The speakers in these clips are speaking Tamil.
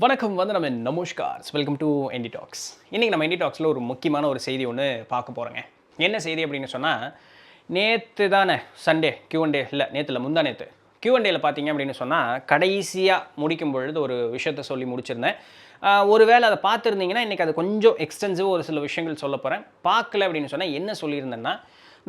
வணக்கம் நம்ம நமஸ்கார் வெல்கம் டு என்டி டாக்ஸ். இன்றைக்கி நம்ம என்டி டாக்ஸில் ஒரு முக்கியமான ஒரு செய்தி ஒன்று பார்க்க போகிறோங்க. என்ன செய்தி அப்படின்னு சொன்னால், நேற்று தானே சண்டே Q&A இல்லை, நேற்று இல்லை முந்தா நேற்று Q&Aயில் பார்த்தீங்க அப்படின்னு சொன்னால் கடைசியாக முடிக்கும் பொழுது ஒரு விஷயத்தை சொல்லி முடிச்சிருந்தேன். ஒருவேளை அதை பார்த்துருந்தீங்கன்னா இன்றைக்கி அது கொஞ்சம் எக்ஸ்டென்சிவாக ஒரு சில விஷயங்கள் சொல்ல போகிறேன். பார்க்கல அப்படின்னு சொன்னால் என்ன சொல்லியிருந்தேன்னா,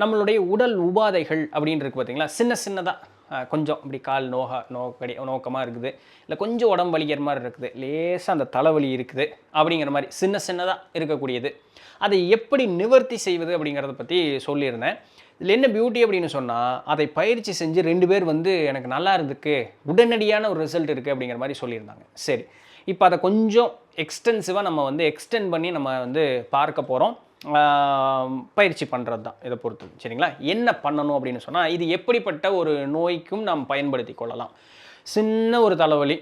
நம்மளுடைய உடல் உபாதைகள் அப்படின்னு இருக்குது பார்த்தீங்களா, சின்னதாக கொஞ்சம் இப்படி கால் நோக்கமாக இருக்குது, இல்லை கொஞ்சம் உடம்பு வலிக்கிற மாதிரி இருக்குது, லேசாக அந்த தலைவலி இருக்குது அப்படிங்கிற மாதிரி சின்னதாக இருக்கக்கூடியது, அதை எப்படி நிவர்த்தி செய்வது அப்படிங்கிறத பற்றி சொல்லியிருந்தேன். இதில் என்ன பியூட்டி அப்படின்னு சொன்னால், அதை பயிற்சி செஞ்சு 2 பேர் எனக்கு நல்லா இருந்துக்கு, உடனடியான ஒரு ரிசல்ட் இருக்குது அப்படிங்கிற மாதிரி சொல்லியிருந்தாங்க. சரி, இப்போ அதை கொஞ்சம் எக்ஸ்டென்சிவாக நம்ம எக்ஸ்டெண்ட் பண்ணி நம்ம பார்க்க போகிறோம். பயிற்சி பண்ணுறது தான் இதை பொறுத்து. சரிங்களா? என்ன பண்ணணும் அப்படின்னு சொன்னால், இது எப்படிப்பட்ட ஒரு நோய்க்கும் நாம் பயன்படுத்தி கொள்ளலாம். சின்ன ஒரு தலைவலி,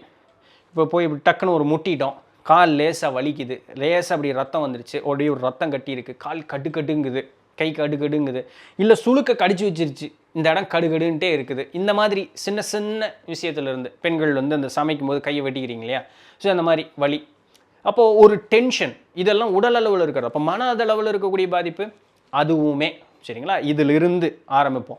இப்போ போய் இப்படி டக்குன்னு ஒரு முட்டிட்டோம், கால் லேசாக வலிக்குது, லேசாக அப்படி ரத்தம் வந்துருச்சு, அப்படியே ஒரு ரத்தம் கட்டி இருக்குது, கால் கடுங்குது, கை கடுங்குது, இல்லை சுளுக்க கடிச்சு வச்சிருச்சு, இந்த இடம் கடுன்ட்டே இருக்குது. இந்த மாதிரி சின்ன விஷயத்துலேருந்து பெண்கள் அந்த சமைக்கும் போது கையை வெட்டிக்கிறீங்க இல்லையா, ஸோ அந்த மாதிரி வலி, அப்போது ஒரு டென்ஷன், இதெல்லாம் உடல் அளவில் இருக்கிறது. அப்போ மன அளவில் இருக்கக்கூடிய பாதிப்பு அதுவுமே. சரிங்களா? இதிலிருந்து ஆரம்பிப்போம்.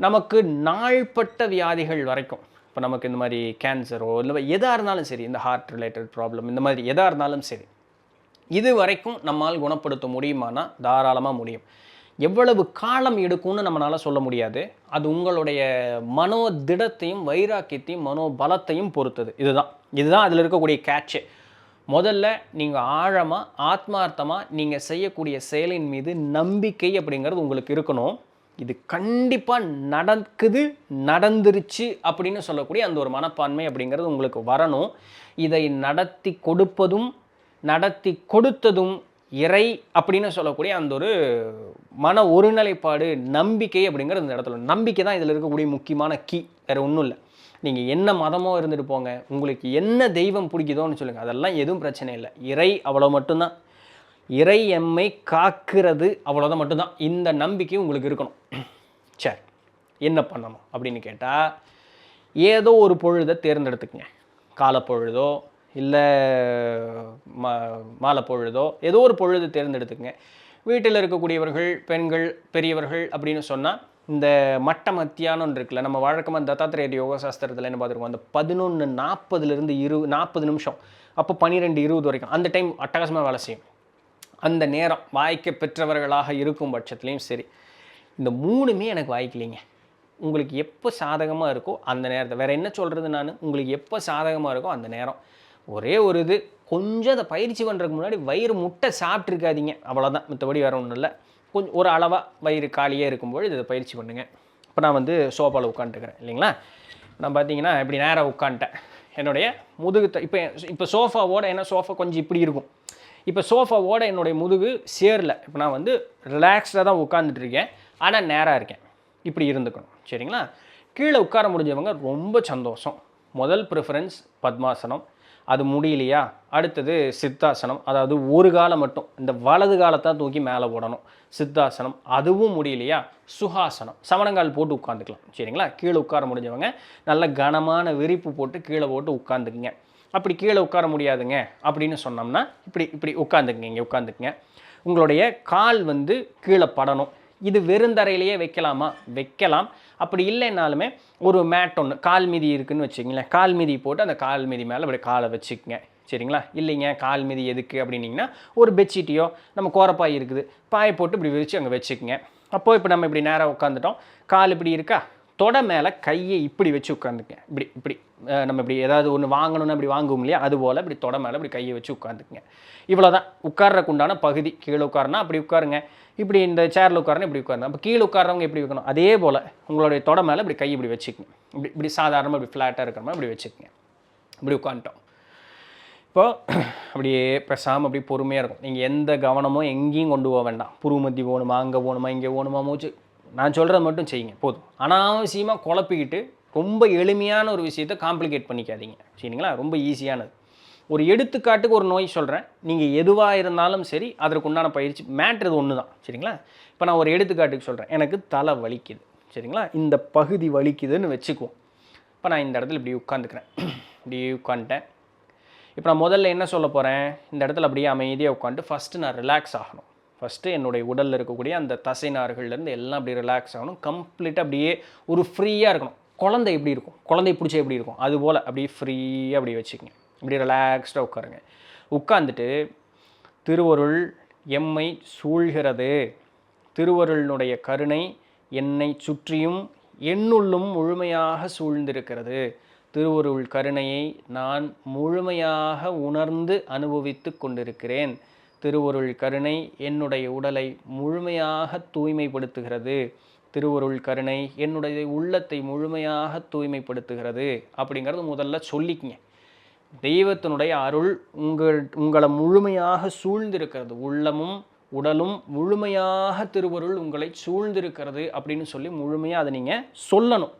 நமக்கு நாள்பட்ட வியாதிகள் வரைக்கும், இப்போ நமக்கு இந்த மாதிரி கேன்சரோ இல்லை எதாக இருந்தாலும் சரி, இந்த ஹார்ட் ரிலேட்டட் ப்ராப்ளம், இந்த மாதிரி எதாக இருந்தாலும் சரி, இது வரைக்கும் நம்மால் குணப்படுத்த முடியுமானா தாராளமாக முடியும். எவ்வளவு காலம் எடுக்கும்னு நம்மளால் சொல்ல முடியாது. அது உங்களுடைய மனோதிடத்தையும் வைராக்கியத்தையும் மனோபலத்தையும் பொறுத்தது. இதுதான் அதில் இருக்கக்கூடிய கேட்சு. முதல்ல நீங்கள் ஆழமாக ஆத்மார்த்தமாக நீங்கள் செய்யக்கூடிய செயலின் மீது நம்பிக்கை அப்படிங்கிறது உங்களுக்கு இருக்கணும். இது கண்டிப்பாக நடந்துருச்சு அப்படின்னு சொல்லக்கூடிய அந்த ஒரு மனப்பான்மை அப்படிங்கிறது உங்களுக்கு வரணும். இதை நடத்தி கொடுத்ததும் இறை அப்படின்னு சொல்லக்கூடிய அந்த ஒரு மன ஒருநிலைப்பாடு, நம்பிக்கை அப்படிங்கிறது இந்த இடத்துல. நம்பிக்கை தான் இதில் இருக்கக்கூடிய முக்கியமான கீ, வேறு ஒன்றும் இல்லை. நீங்கள் என்ன மதமோ இருந்துட்டு போங்க, உங்களுக்கு என்ன தெய்வம் பிடிக்குதோன்னு சொல்லுங்கள், அதெல்லாம் எதுவும் பிரச்சனை இல்லை. இறை அவ்வளோ மட்டும்தான். இறை எம்மை காக்கிறது அவ்வளோதான் மட்டும்தான். இந்த நம்பிக்கை உங்களுக்கு இருக்கணும். சரி, என்ன பண்ணணும் அப்படின்னு கேட்டால், ஏதோ ஒரு பொழுதை தேர்ந்தெடுத்துக்குங்க. காலப்பொழுதோ இல்லை மாலை பொழுதோ, ஏதோ ஒரு பொழுது தேர்ந்தெடுத்துக்குங்க. வீட்டில் இருக்கக்கூடியவர்கள், பெண்கள், பெரியவர்கள் அப்படின்னு சொன்னால், இந்த மட்ட மத்தியானம் இருக்குல்ல, நம்ம வழக்கமாக தத்தாத்திரேய யோகா சாஸ்திரத்தில் என்ன பார்த்துருக்கோம், அந்த 11:40 40 நிமிஷம், அப்போ 12:20 வரைக்கும் அந்த டைம் அட்டகாசமாக வேலை செய்யும். அந்த நேரம் வாய்க்க பெற்றவர்களாக இருக்கும் பட்சத்துலேயும் சரி, இந்த 3மே எனக்கு வாய்க்கலைங்க. உங்களுக்கு எப்போ சாதகமாக இருக்கோ அந்த நேரத்தை, வேறு என்ன சொல்கிறது நான், உங்களுக்கு எப்போ சாதகமாக இருக்கோ அந்த நேரம். ஒரே ஒரு இது, கொஞ்சம் அதை பயிற்சி பண்ணுறதுக்கு முன்னாடி வயிறு முட்டை சாப்பிட்ருக்காதீங்க, அவ்வளோதான். மற்றபடி வேறு ஒன்றும் இல்லை. கொஞ்சம் ஒரு அளவாக வயிறு காலியே இருக்கும்போது இதை பயிற்சி பண்ணுங்கள். இப்போ நான் சோஃபாவில் உட்காந்துக்கிறேன் இல்லைங்களா, நான் பார்த்தீங்கன்னா இப்படி நேராக உட்காந்துட்டேன். என்னுடைய முதுகு இப்போ சோஃபாவோட, ஏன்னா சோஃபா கொஞ்சம் இப்படி இருக்கும், இப்போ சோஃபாவோட என்னுடைய முதுகு சேரல. இப்போ நான் ரிலாக்ஸ்டாக தான் உட்காந்துட்ருக்கேன், ஆனால் நேராக இருக்கேன். இப்படி இருந்துக்கணும். சரிங்களா? கீழே உட்கார முடிஞ்சவங்க ரொம்ப சந்தோஷம். முதல் ப்ரிஃபரன்ஸ் பத்மாசனம். அது முடியலையா, அடுத்தது சித்தாசனம். அதாவது ஒரு காலை மட்டும், இந்த வலது காலத்தான் தூக்கி மேலே போடணும், சித்தாசனம். அதுவும் முடியலையா, சுகாசனம், சமணங்கால் போட்டு உட்காந்துக்கலாம். சரிங்களா? கீழே உட்கார முடிஞ்சவங்க நல்ல கனமான விரிப்பு போட்டு கீழே போட்டு உட்காந்துக்குங்க. அப்படி கீழே உட்கார முடியாதுங்க அப்படின்னு சொன்னோம்னா இப்படி உட்காந்துக்குங்க. இங்கே உட்காந்துக்குங்க. உங்களுடைய கால் கீழே படணும். இது வெறுந்தரையிலேயே வைக்கலாமா, வைக்கலாம். அப்படி இல்லைன்னாலுமே ஒரு மேட் ஒன்று கால் மீதி இருக்குதுன்னு வச்சுக்கிங்களேன், கால் மீதி போட்டு அந்த கால் மீதி மேலே அப்படி காலை வச்சுக்கங்க. சரிங்களா? இல்லைங்க கால் மீதி எதுக்கு அப்படின்னிங்கன்னா, ஒரு பெட்ஷீட்டையோ நம்ம கோரப்பாய் இருக்குது, பாயை போட்டு இப்படி விரித்து அங்கே வச்சுக்கங்க. அப்போது இப்போ நம்ம இப்படி நேராக உட்காந்துட்டோம், கால் இப்படி இருக்கா, தொட மேலே கையை இப்படி வச்சு உட்காந்துக்குங்க. இப்படி நம்ம இப்படி ஏதாவது ஒன்று வாங்கணும்னு அப்படி வாங்குவோம் இல்லையா, அதுபோல் இப்படி தொட மேலே இப்படி கையை வச்சு உட்காந்துக்குங்க. இவ்வளோ தான் உட்கார்றதுக்கு உண்டான பகுதி. கீழே உட்காருனா அப்படி உட்காருங்க, இப்படி இந்த சேரில் உட்காரணும் இப்படி உட்காருங்க. அப்போ கீழே உட்காரவங்க எப்படி வைக்கணும், அதே போல் உங்களுடைய தொட மேலே இப்படி கை இப்படி வச்சுக்கங்க. இப்படி சாதாரணமாக இப்படி ஃப்ளாட்டாக இருக்கிற மாதிரி இப்படி வச்சுக்கங்க. இப்படி உட்காந்துட்டோம். இப்போது அப்படியே பேசாமல் அப்படி பொறுமையாக இருக்கும். நீங்கள் எந்த கவனமும் எங்கேயும் கொண்டு போக வேண்டாம். புருமத்தி போகணுமா, அங்கே போகணுமா, இங்கே போகணுமா, மூச்சு நான் சொல்கிறத மட்டும் செய்யுங்க போதும். அனாவசியமாக குழப்பிக்கிட்டு ரொம்ப எளிமையான ஒரு விஷயத்தை காம்ப்ளிகேட் பண்ணிக்காதீங்க. சரிங்களா? ரொம்ப ஈஸியானது. ஒரு எடுத்துக்காட்டுக்கு ஒரு நோய் சொல்கிறேன், நீங்கள் எதுவாக இருந்தாலும் சரி அதற்கு உண்டான பயிற்சி மேட்ரு ஒன்று தான். சரிங்களா? இப்போ நான் ஒரு எடுத்துக்காட்டுக்கு சொல்கிறேன், எனக்கு தலை வலிக்குது. சரிங்களா? இந்த பகுதி வலிக்குதுன்னு வச்சுக்குவோம். இப்போ நான் இந்த இடத்துல இப்படி உட்காந்துக்கிறேன், இப்படி உட்காந்துட்டேன். இப்போ நான் முதல்ல என்ன சொல்ல போகிறேன், இந்த இடத்துல அப்படியே அமைதியாக உட்காந்துட்டு ஃபஸ்ட்டு நான் ரிலாக்ஸ் ஆகணும். ஃபஸ்ட்டு என்னுடைய உடலில் இருக்கக்கூடிய அந்த தசை நார்கள்லேருந்து எல்லாம் அப்படி ரிலாக்ஸ் ஆகணும். கம்ப்ளீட்டாக அப்படியே ஒரு ஃப்ரீயாக இருக்கணும். குழந்தை எப்படி இருக்கும், குழந்தை பிடிச்ச எப்படி இருக்கும், அதுபோல் அப்படியே ஃப்ரீயாக அப்படியே வச்சுக்கோங்க. இப்படி ரிலாக்ஸ்டாக உட்காருங்க. உட்காந்துட்டு திருவருள் எம்மை சூழ்கிறது, திருவருளினுடைய கருணை என்னை சுற்றியும் என்னுள்ளும் முழுமையாக சூழ்ந்திருக்கிறது, திருவருள் கருணையை நான் முழுமையாக உணர்ந்து அனுபவித்து கொண்டிருக்கிறேன், திருவருள் கருணை என்னுடைய உடலை முழுமையாக தூய்மைப்படுத்துகிறது, திருவருள் கருணை என்னுடைய உள்ளத்தை முழுமையாக தூய்மைப்படுத்துகிறது அப்படிங்கிறது முதல்ல சொல்லிக்கங்க. தெய்வத்தினுடைய அருள் உங்களை முழுமையாக சூழ்ந்திருக்கிறது, உள்ளமும் உடலும் முழுமையாக திருவருள் உங்களை சூழ்ந்திருக்கிறது அப்படின்னு சொல்லி முழுமையாக அதை நீங்கள் சொல்லணும்.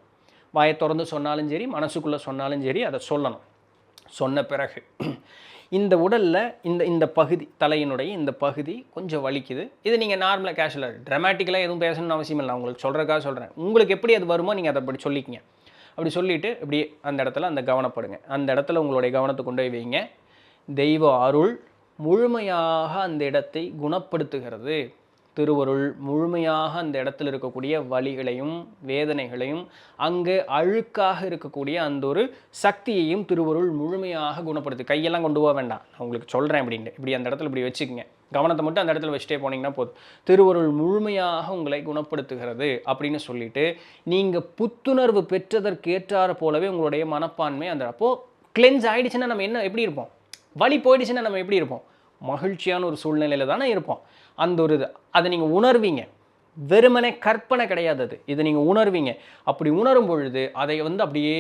வாயை திறந்து சொன்னாலும் சரி, மனசுக்குள்ளே சொன்னாலும் சரி, அதை சொல்லணும். சொன்ன பிறகு இந்த உடலில் இந்த பகுதி, தலையினுடைய இந்த பகுதி கொஞ்சம் வலிக்குது. இது நீங்கள் நார்மலாக கேஷுவலாக ட்ராமாட்டிக்கலாக எதுவும் பேசணும்னு அவசியம் இல்லை, உங்களுக்கு சொல்கிறக்காக சொல்கிறேன். உங்களுக்கு எப்படி அது வருமோ நீங்கள் அதை அப்படி சொல்லிக்கங்க. அப்படி சொல்லிவிட்டு இப்படி அந்த இடத்துல அந்த கவனப்படுங்க. அந்த இடத்துல உங்களுடைய கவனத்தை கொண்டு போய் வைங்க. தெய்வ அருள் முழுமையாக அந்த இடத்தை குணப்படுத்துகிறது, திருவருள் முழுமையாக அந்த இடத்துல இருக்கக்கூடிய வலிகளையும் வேதனைகளையும் அங்கே அழுக்காக இருக்கக்கூடிய அந்த ஒரு சக்தியையும் திருவருள் முழுமையாக குணப்படுத்து. கையெல்லாம் கொண்டு போக வேண்டாம், நான் உங்களுக்கு சொல்கிறேன் அப்படின்ட்டு. இப்படி அந்த இடத்துல இப்படி வச்சுக்கோங்க. கவனத்தை மட்டும் அந்த இடத்துல வச்சுட்டே போனீங்கன்னா போதும். திருவருள் முழுமையாக உங்களை குணப்படுத்துகிறது அப்படின்னு சொல்லிட்டு நீங்கள் புத்துணர்வு பெற்றதற்கேற்றாற போலவே உங்களுடைய மனப்பான்மை அந்த அப்போது கிளென்ஸ் ஆகிடுச்சுன்னா நம்ம என்ன எப்படி இருப்போம், வலி போயிடுச்சுன்னா நம்ம எப்படி இருப்போம், மகிழ்ச்சியான ஒரு சூழ்நிலையில் தானே இருப்போம். அந்த ஒரு இது அதை நீங்கள் உணர்வீங்க, வெறுமனே கற்பனை கிடையாது அது, இதை நீங்கள் உணர்வீங்க. அப்படி உணரும் பொழுது அதை அப்படியே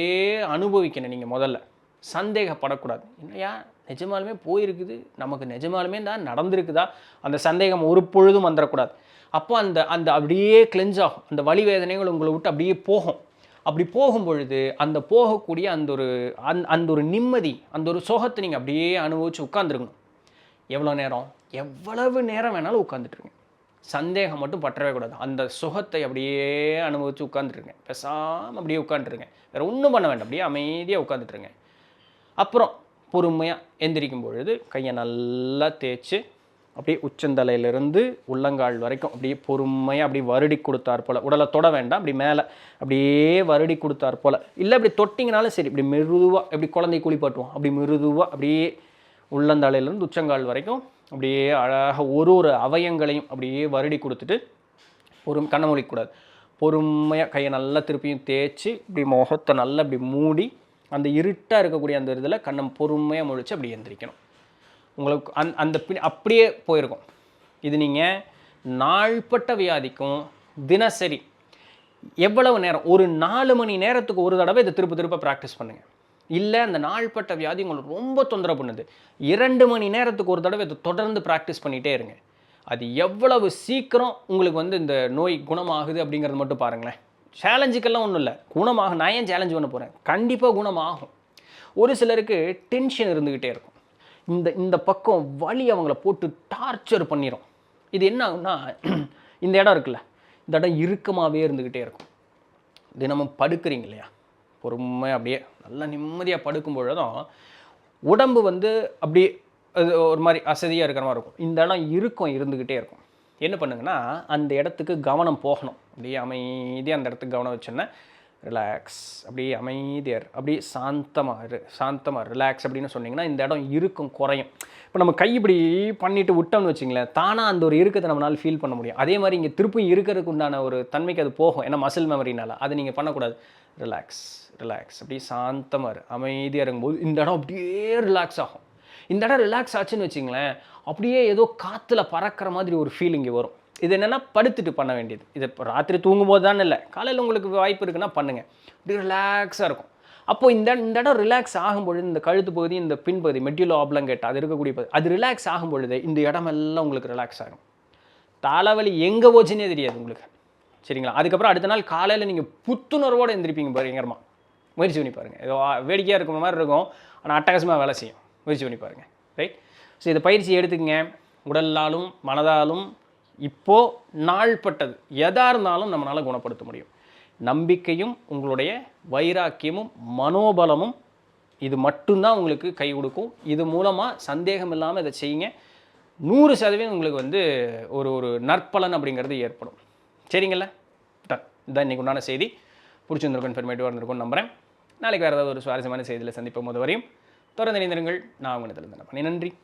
அனுபவிக்கணும். நீங்கள் முதல்ல சந்தேகப்படக்கூடாது. இல்லையா நிஜமாலுமே போயிருக்குது, நமக்கு நிஜமாலுமே தான் நடந்திருக்குதா, அந்த சந்தேகம் ஒரு பொழுதும் வந்துடக்கூடாது. அப்போ அந்த அந்த அப்படியே கிளென்ஸ் ஆகும், அந்த வலி வேதனைகள் உங்களை விட்டு அப்படியே போகும். அப்படி போகும் பொழுது அந்த போகக்கூடிய அந்த ஒரு நிம்மதி, அந்த ஒரு சோகத்தை நீங்கள் அப்படியே அனுபவித்து உட்காந்துருக்கணும். எவ்வளவு நேரம் வேணாலும் உட்காந்துட்ருங்க, சந்தேகம் மட்டும் பற்றவே கூடாது. அந்த சுகத்தை அப்படியே அனுபவித்து உட்காந்துட்ருங்க, பேசாமல் அப்படியே உட்காந்துருங்க, வேறு ஒன்றும் பண்ண வேண்டாம், அப்படியே அமைதியாக உட்காந்துட்ருங்க. அப்புறம் பொறுமையாக எந்திரிக்கும் பொழுது கையை நல்லா தேய்ச்சி அப்படியே உச்சந்தலையிலிருந்து உள்ளங்கால் வரைக்கும் அப்படியே பொறுமையாக அப்படியே வருடி கொடுத்தார் போல், உடலை தொட வேண்டாம், அப்படி மேலே அப்படியே வருடி கொடுத்தார் போல், இல்லை அப்படி தொட்டிங்கனாலும் சரி, இப்படி மெருதுவாக எப்படி குழந்தை குளிப்பாட்டுவோம் அப்படி மெருதுவாக அப்படியே உள்ளந்தலையிலேருந்து உச்சங்கால் வரைக்கும் அப்படியே அழகாக ஒரு அவயங்களையும் அப்படியே வருடி கொடுத்துட்டு கண்ணை மூடிக்கூடாது, பொறுமையாக கையை நல்லா திருப்பியும் தேய்ச்சி இப்படி முகத்தை நல்லா இப்படி மூடி அந்த இருட்டாக இருக்கக்கூடிய அந்த இதில் கண்ணை பொறுமையாக முழிச்சு அப்படி எந்திரிக்கணும். உங்களுக்கு அந்த அப்படியே போயிருக்கும். இது நீங்கள் நாள்பட்ட வியாதிக்கும் தினசரி எவ்வளவு நேரம், ஒரு 4 மணி நேரத்துக்கு ஒரு தடவை இதை திருப்ப ப்ராக்டிஸ் பண்ணுங்கள். இல்லை அந்த நாள்பட்ட வியாதி உங்களுக்கு ரொம்ப தொந்தரவு பண்ணுது, 2 மணி நேரத்துக்கு ஒரு தடவை இதை தொடர்ந்து ப்ராக்டிஸ் பண்ணிகிட்டே இருங்க. அது எவ்வளவு சீக்கிரம் உங்களுக்கு இந்த நோய் குணமாகுது அப்படிங்கிறது மட்டும் பாருங்களேன். சேலஞ்சுக்கெல்லாம் ஒன்றும் இல்லை, குணமாகும். நான் ஏன் சேலஞ்சு பண்ண போகிறேன், கண்டிப்பாக குணமாகும். ஒரு சிலருக்கு டென்ஷன் இருந்துக்கிட்டே இருக்கும், இந்த பக்கம் வலி அவங்கள போட்டு டார்ச்சர் பண்ணிடும். இது என்ன ஆகும்னா, இந்த இடம் இருக்குல்ல, இந்த இடம் இறுக்கமாகவே இருந்துக்கிட்டே இருக்கும். தினமும் படுக்கிறீங்க இல்லையா, பொறுமையாக அப்படியே நல்லா நிம்மதியாக படுக்கும் பொழுதும் உடம்பு அப்படியே ஒரு மாதிரி அசதியாக இருக்கிற மாதிரி இருக்கும். இந்த இடம் இறுக்கம் இருந்துக்கிட்டே இருக்கும். என்ன பண்ணுங்கன்னா, அந்த இடத்துக்கு கவனம் போகணும். அப்படியே அமைதியாக அந்த இடத்துக்கு கவனம் வச்சோன்னா ரிலாக்ஸ், அப்படியே அமைதியார், அப்படியே சாந்தமாக ரிலாக்ஸ் அப்படின்னு சொன்னிங்கன்னா இந்த இடம் இறுக்கம் குறையும். இப்போ நம்ம கை இப்படி பண்ணிவிட்டு விட்டோம்னு வச்சிங்களேன், தானாக அந்த ஒரு இறுக்கத்தை நம்மளால் ஃபீல் பண்ண முடியும். அதே மாதிரி இங்கே திருப்பி இருக்கிறதுக்கு உண்டான ஒரு தன்மைக்கு அது போகும், ஏன்னா மசில் மெமரினால. அதை நீங்கள் பண்ணக்கூடாது. ரிலாக்ஸ் அப்படியே சாந்தமாக அமைதியாக இருக்கும்போது இந்த இடம் அப்படியே ரிலாக்ஸ் ஆகும். இந்த இடம் ரிலாக்ஸ் ஆச்சுன்னு வச்சிங்களேன், அப்படியே ஏதோ காற்றுல பறக்கிற மாதிரி ஒரு ஃபீலிங் வரும். இது என்னென்னா படுத்துட்டு பண்ண வேண்டியது. இது இப்போ ராத்திரி தூங்கும்போது தானே இல்லை, காலையில் உங்களுக்கு வாய்ப்பு இருக்குன்னா பண்ணுங்கள். இப்படி ரிலாக்ஸாக இருக்கும். அப்போது இந்த இடம் ரிலாக்ஸ் ஆகும்பொழுது இந்த கழுத்து பகுதி, இந்த பின்பகுதி மெட்டிலோ ஆப்லங்கேட்டா அது இருக்கக்கூடிய பகுதி, அது ரிலாக்ஸ் ஆகும்பொழுது இந்த இடமெல்லாம் உங்களுக்கு ரிலாக்ஸ் ஆகும். தலைவலி எங்கே போச்சுன்னே தெரியாது உங்களுக்கு, சரிங்களா? அதுக்கப்புறம் அடுத்த நாள் காலையில் நீங்கள் புத்துணர்வோடு எந்திரிப்பீங்க பயங்கரமாக. முயற்சி பண்ணி பாருங்கள். ஏதோ வேடிக்கையாக இருக்கிற மாதிரி இருக்கும், ஆனால் அட்டகாசமாக வேலை செய்யும். முயற்சி பண்ணி பாருங்கள், ரைட்? ஸோ இந்த பயிற்சி எடுத்துக்கங்க. உடலாலும் மனதாலும் இப்போது நாள்பட்டது எதாக இருந்தாலும் நம்மளால் குணப்படுத்த முடியும். நம்பிக்கையும் உங்களுடைய வைராக்கியமும் மனோபலமும் இது மட்டும்தான் உங்களுக்கு கை கொடுக்கும். இது மூலமாக சந்தேகம் இல்லாமல் இதை செய்யுங்க. 100% உங்களுக்கு வந்து ஒரு ஒரு நற்பலன் அப்படிங்கிறது ஏற்படும். சரிங்களா? இதான் இன்றைக்கு உண்டான செய்தி. பிடிச்சிருந்திருக்கும், இன்ஃபர்மேட்டிவாக இருந்திருக்கும்னு நம்புகிறேன். நாளைக்கு வேறு ஏதாவது ஒரு சுவாரஸ்யமான செய்தியில் சந்திப்போம். வரையும் தொடர்ந்து இணைந்திருங்கள். நான் உங்கள் இடத்துல நன்றி.